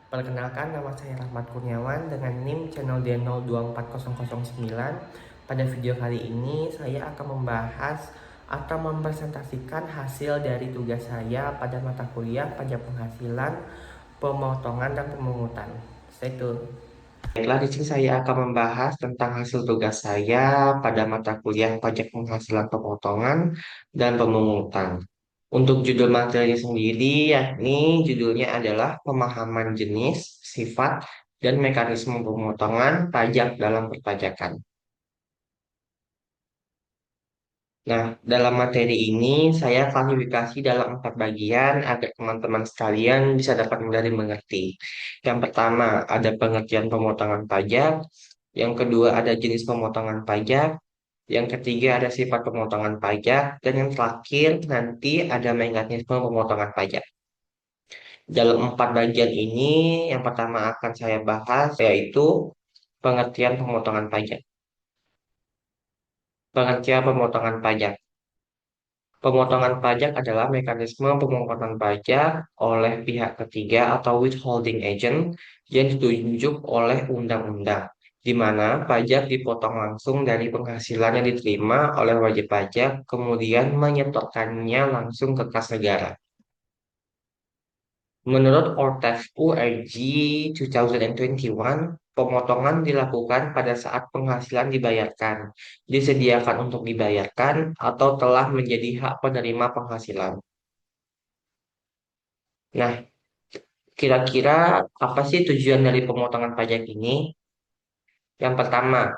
Perkenalkan, nama saya Rahmat Kurniawan dengan NIM channel D024009. Pada video kali ini saya akan membahas atau mempresentasikan hasil dari tugas saya pada mata kuliah pajak penghasilan, pemotongan, dan pemungutan. Stay tune. Baiklah, di sini saya akan membahas tentang hasil tugas saya pada mata kuliah pajak penghasilan, pemotongan, dan pemungutan. Untuk judul materi sendiri, yakni judulnya adalah pemahaman jenis, sifat, dan mekanisme pemotongan pajak dalam perpajakan. Nah, dalam materi ini saya klasifikasi dalam 4 bagian agar teman-teman sekalian bisa dapat mudah dimengerti. Yang pertama, ada pengertian pemotongan pajak. Yang kedua, ada jenis pemotongan pajak. Yang ketiga, ada sifat pemotongan pajak. Dan yang terakhir, nanti ada mekanisme pemotongan pajak. Dalam 4 bagian ini, yang pertama akan saya bahas yaitu pengertian pemotongan pajak. Pengertian pemotongan pajak. Pemotongan pajak adalah mekanisme pemotongan pajak oleh pihak ketiga atau withholding agent yang ditunjuk oleh undang-undang, di mana pajak dipotong langsung dari penghasilan yang diterima oleh wajib pajak, kemudian menyetorkannya langsung ke kas negara. Menurut Ortax URG 2021, pemotongan dilakukan pada saat penghasilan dibayarkan, disediakan untuk dibayarkan, atau telah menjadi hak penerima penghasilan. Nah, kira-kira apa sih tujuan dari pemotongan pajak ini? Yang pertama,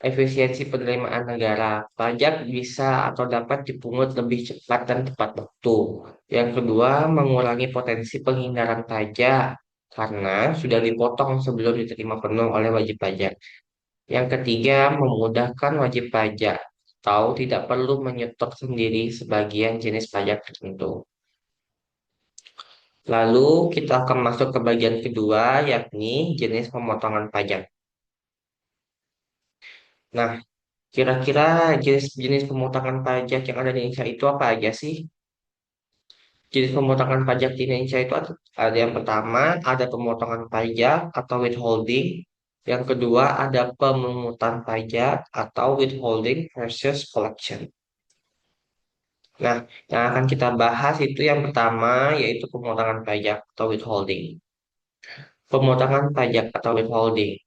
efisiensi penerimaan negara. Pajak bisa atau dapat dipungut lebih cepat dan tepat waktu. Yang kedua, mengurangi potensi penghindaran pajak karena sudah dipotong sebelum diterima penuh oleh wajib pajak. Yang ketiga, memudahkan wajib pajak atau tidak perlu menyetor sendiri sebagian jenis pajak tertentu. Lalu kita akan masuk ke bagian kedua, yakni jenis pemotongan pajak. Nah, kira-kira jenis-jenis pemotongan pajak yang ada di Indonesia itu apa aja sih? Jenis pemotongan pajak di Indonesia itu ada yang pertama, ada pemotongan pajak atau withholding. Yang kedua, ada pemungutan pajak atau withholding versus collection. Nah, yang akan kita bahas itu yang pertama, yaitu pemotongan pajak atau withholding. Pemotongan pajak atau withholding.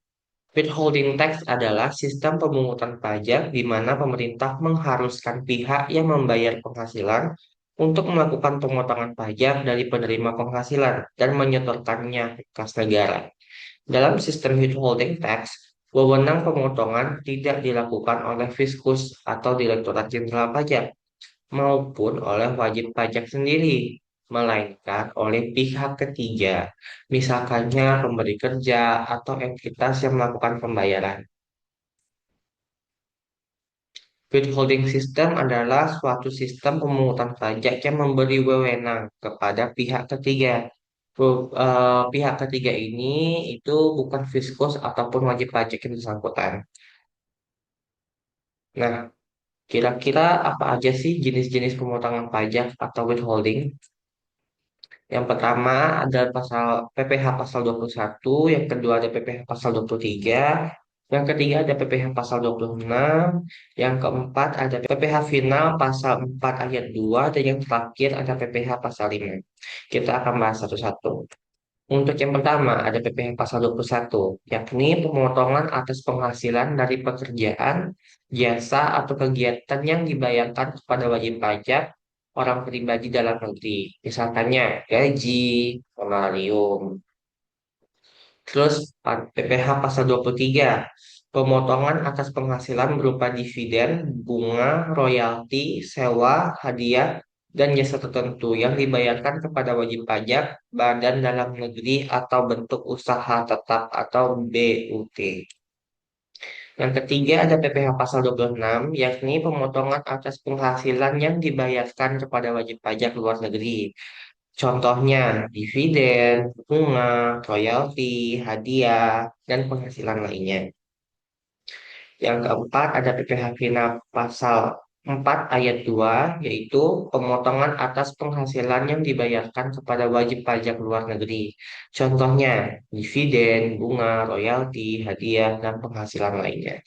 Withholding tax adalah sistem pemungutan pajak di mana pemerintah mengharuskan pihak yang membayar penghasilan untuk melakukan pemotongan pajak dari penerima penghasilan dan menyetorkannya ke kas negara. Dalam sistem withholding tax, wewenang pemotongan tidak dilakukan oleh Fiskus atau Direktorat Jenderal Pajak maupun oleh wajib pajak sendiri, melainkan oleh pihak ketiga, misalkannya pemberi kerja atau entitas yang melakukan pembayaran. Withholding system adalah suatu sistem pemungutan pajak yang memberi wewenang kepada pihak ketiga. Pihak ketiga ini itu bukan fiskus ataupun wajib pajak yang bersangkutan. Nah, kira-kira apa aja sih jenis-jenis pemotongan pajak atau withholding? Yang pertama ada pasal PPh pasal 21, yang kedua ada PPh pasal 23, yang ketiga ada PPh pasal 26, yang keempat ada PPh final pasal 4 ayat 2, dan yang terakhir ada PPh pasal 5. Kita akan bahas satu-satu. Untuk yang pertama ada PPh pasal 21, yakni pemotongan atas penghasilan dari pekerjaan, jasa atau kegiatan yang dibayarkan kepada wajib pajak orang pribadi dalam negeri. Misalkannya gaji, honorarium. Terus PPh pasal 23, pemotongan atas penghasilan berupa dividen, bunga, royalti, sewa, hadiah, dan jasa tertentu yang dibayarkan kepada wajib pajak, badan dalam negeri, atau bentuk usaha tetap atau BUT. Yang ketiga ada PPh pasal 26, yakni pemotongan atas penghasilan yang dibayarkan kepada wajib pajak luar negeri. Contohnya dividen, bunga, royalti, hadiah, dan penghasilan lainnya. Yang keempat ada PPh final pasal ayat 2 yaitu pemotongan atas penghasilan yang dibayarkan kepada wajib pajak luar negeri. Contohnya, dividen, bunga, royalti, hadiah, dan penghasilan lainnya.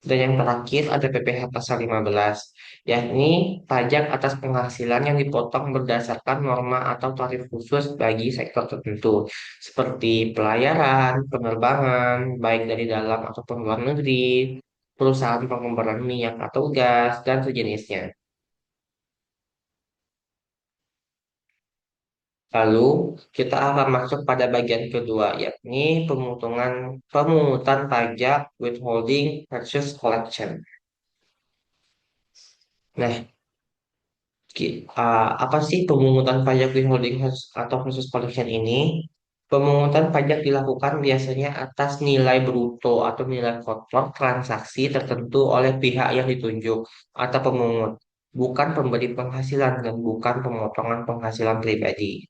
Dan yang terakhir ada PPh pasal 15, yakni pajak atas penghasilan yang dipotong berdasarkan norma atau tarif khusus bagi sektor tertentu, seperti pelayaran, penerbangan, baik dari dalam ataupun luar negeri, perusahaan pengembaraan minyak atau gas, dan sejenisnya. Lalu kita akan masuk pada bagian kedua, yakni pemungutan pajak withholding versus collection. Nah, apa sih pemungutan pajak withholding atau khusus collection ini? Pemungutan pajak dilakukan biasanya atas nilai bruto atau nilai kotor transaksi tertentu oleh pihak yang ditunjuk atau pemungut, bukan pemberi penghasilan dan bukan pemotongan penghasilan pribadi.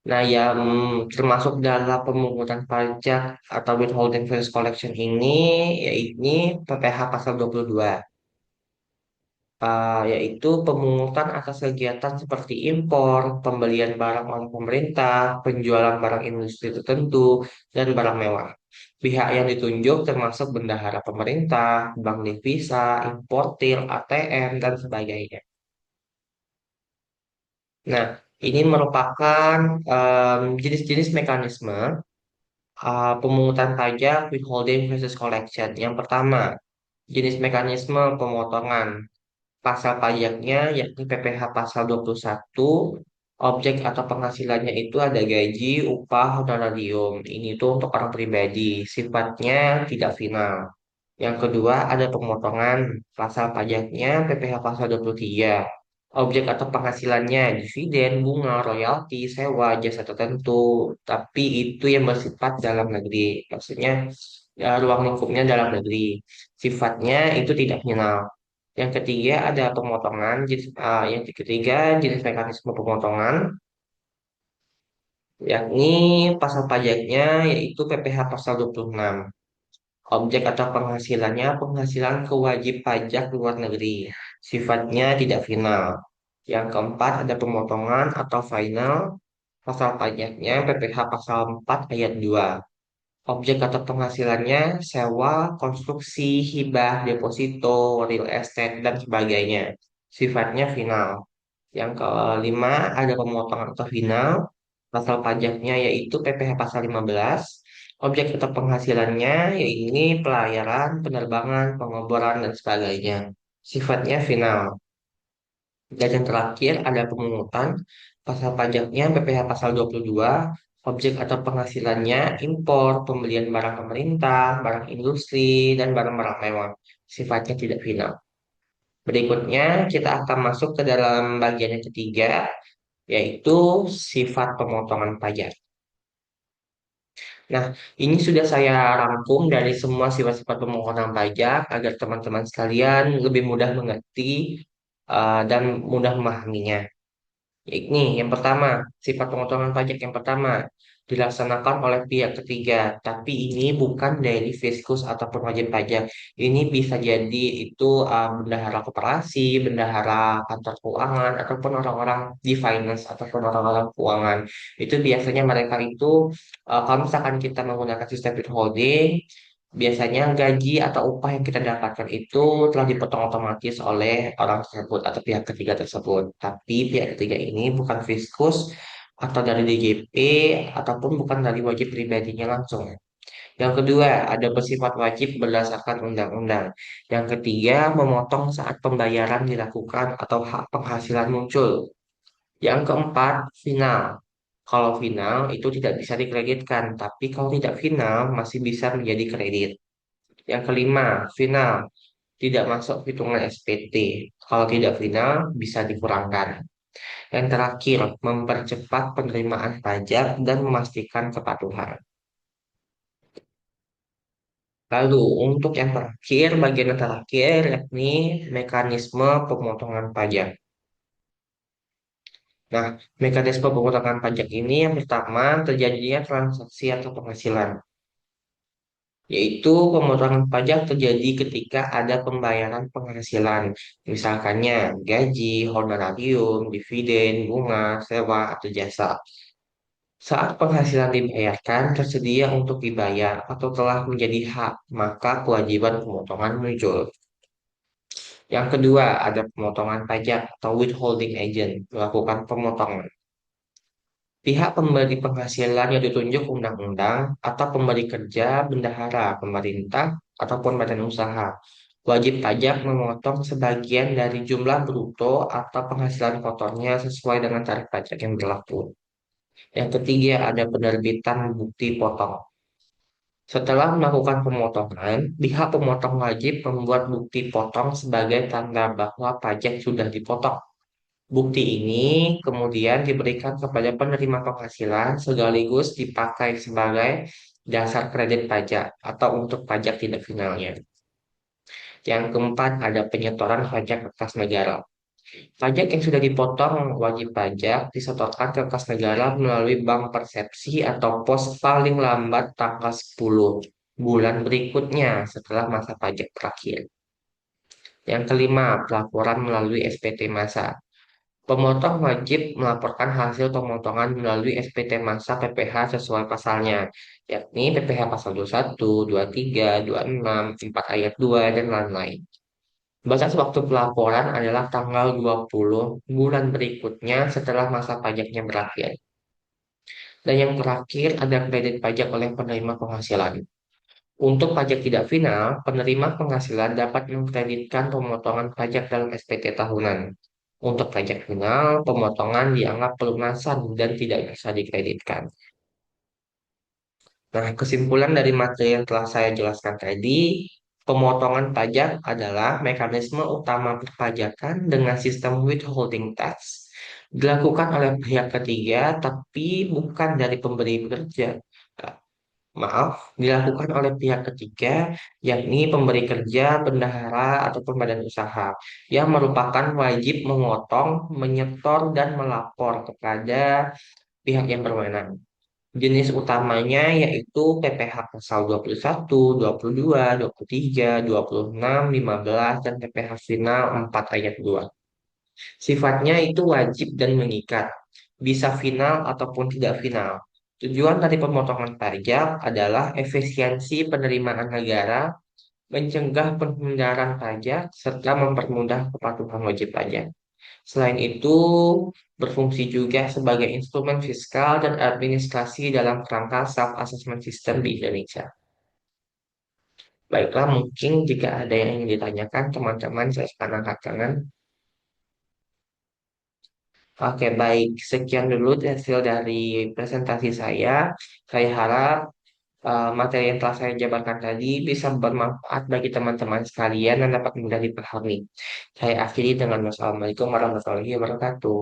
Nah, yang termasuk dalam pemungutan pajak atau withholding versus collection ini, yaitu PPh pasal 22. Yaitu pemungutan atas kegiatan seperti impor, pembelian barang oleh pemerintah, penjualan barang industri tertentu, dan barang mewah. Pihak yang ditunjuk termasuk bendahara pemerintah, bank devisa, importir, ATM, dan sebagainya. Nah, ini merupakan jenis-jenis mekanisme pemungutan pajak withholding versus collection. Yang pertama, jenis mekanisme pemotongan. Pasal pajaknya yakni PPh pasal 21, objek atau penghasilannya itu ada gaji, upah, honorarium. Ini tuh untuk orang pribadi, sifatnya tidak final. Yang kedua ada pemotongan, pasal pajaknya PPh pasal 23. Objek atau penghasilannya dividen, bunga, royalti, sewa, jasa tertentu, tapi itu yang bersifat dalam negeri. Maksudnya ruang lingkupnya dalam negeri. Sifatnya itu tidak final. Yang ketiga ada pemotongan, yang ketiga jenis mekanisme pemotongan, yakni pasal pajaknya yaitu PPh pasal 26. Objek atau penghasilannya penghasilan kewajib pajak luar negeri. Sifatnya tidak final. Yang keempat ada pemotongan atau final. Pasal pajaknya PPh pasal 4 ayat 2. Objek atau penghasilannya sewa, konstruksi, hibah, deposito, real estate, dan sebagainya. Sifatnya final. Yang kelima ada pemotongan atau final. Pasal pajaknya yaitu PPh pasal 15. Objek atau penghasilannya yaitu pelayaran, penerbangan, pengeboran, dan sebagainya. Sifatnya final. Dan yang terakhir ada pemungutan. Pasal pajaknya PPh pasal 22. Objek atau penghasilannya impor, pembelian barang pemerintah, barang industri, dan barang-barang mewah. Sifatnya tidak final. Berikutnya kita akan masuk ke dalam bagian yang ketiga, yaitu sifat pemotongan pajak. Nah, ini sudah saya rangkum dari semua sifat-sifat pemotongan pajak agar teman-teman sekalian lebih mudah mengerti dan mudah memahaminya. Ini yang pertama, sifat pemotongan pajak yang pertama dilaksanakan oleh pihak ketiga, tapi ini bukan dari fiskus ataupun wajib pajak. Ini bisa jadi itu bendahara koperasi, bendahara kantor keuangan, ataupun orang-orang di finance ataupun orang-orang keuangan. Itu biasanya mereka itu kalau misalkan kita menggunakan sistem withholding, biasanya gaji atau upah yang kita dapatkan itu telah dipotong otomatis oleh orang tersebut atau pihak ketiga tersebut. Tapi pihak ketiga ini bukan fiskus atau dari DJP ataupun bukan dari wajib pribadinya langsung. Yang kedua, ada bersifat wajib berdasarkan undang-undang. Yang ketiga, memotong saat pembayaran dilakukan atau hak penghasilan muncul. Yang keempat, final. Kalau final itu tidak bisa dikreditkan, tapi kalau tidak final masih bisa menjadi kredit. Yang kelima, final. Tidak masuk hitungan SPT. Kalau tidak final, bisa dikurangkan. Yang terakhir, mempercepat penerimaan pajak dan memastikan kepatuhan. Lalu, untuk yang terakhir, bagian yang terakhir, yakni mekanisme pemotongan pajak. Nah, mekanisme pemotongan pajak ini yang pertama terjadinya transaksi atau penghasilan. yaitu pemotongan pajak terjadi ketika ada pembayaran penghasilan, misalkannya gaji, honorarium, dividen, bunga, sewa, atau jasa. Saat penghasilan dibayarkan, tersedia untuk dibayar atau telah menjadi hak, maka kewajiban pemotongan muncul. Yang kedua, ada pemotongan pajak atau withholding agent melakukan pemotongan. Pihak pemberi penghasilan yang ditunjuk undang-undang atau pemberi kerja, bendahara, pemerintah, ataupun badan usaha wajib pajak memotong sebagian dari jumlah bruto atau penghasilan kotornya sesuai dengan tarif pajak yang berlaku. Yang ketiga, ada penerbitan bukti potong. Setelah melakukan pemotongan, pihak pemotong wajib membuat bukti potong sebagai tanda bahwa pajak sudah dipotong. Bukti ini kemudian diberikan kepada penerima penghasilan sekaligus dipakai sebagai dasar kredit pajak atau untuk pajak tidak finalnya. Yang keempat, ada penyetoran pajak ke kas negara. Pajak yang sudah dipotong wajib pajak disetorkan ke kas negara melalui bank persepsi atau pos paling lambat tanggal 10 bulan berikutnya setelah masa pajak berakhir. Yang kelima, pelaporan melalui SPT masa. Pemotong wajib melaporkan hasil pemotongan melalui SPT masa PPh sesuai pasalnya, yakni PPh pasal 21, 23, 26, 4 ayat 2, dan lain-lain. Batas waktu pelaporan adalah tanggal 20 bulan berikutnya setelah masa pajaknya berakhir. Dan yang terakhir ada kredit pajak oleh penerima penghasilan. Untuk pajak tidak final, penerima penghasilan dapat mengkreditkan pemotongan pajak dalam SPT tahunan. Untuk pajak final, pemotongan dianggap pelunasan dan tidak bisa dikreditkan. Nah, kesimpulan dari materi yang telah saya jelaskan tadi, pemotongan pajak adalah mekanisme utama perpajakan dengan sistem withholding tax. Dilakukan oleh pihak ketiga, tapi bukan dari pemberi kerja. Maaf, dilakukan oleh pihak ketiga, yakni pemberi kerja, bendahara, ataupun badan usaha, yang merupakan wajib memotong, menyetor, dan melapor kepada pihak yang berwenang. Jenis utamanya yaitu PPh pasal 21, 22, 23, 26, 15, dan PPh final 4 ayat 2. Sifatnya itu wajib dan mengikat, bisa final ataupun tidak final. Tujuan dari pemotongan pajak adalah efisiensi penerimaan negara, mencegah penghindaran pajak, serta mempermudah kepatuhan wajib pajak. Selain itu, berfungsi juga sebagai instrumen fiskal dan administrasi dalam kerangka self-assessment system di Indonesia. Baiklah, mungkin jika ada yang ingin ditanyakan, teman-teman saya akan angkat tangan. Oke, baik. Sekian dulu hasil dari presentasi saya. Saya harap materi yang telah saya jabarkan tadi bisa bermanfaat bagi teman-teman sekalian dan dapat mudah dipahami. Saya akhiri dengan wassalamualaikum warahmatullahi wabarakatuh.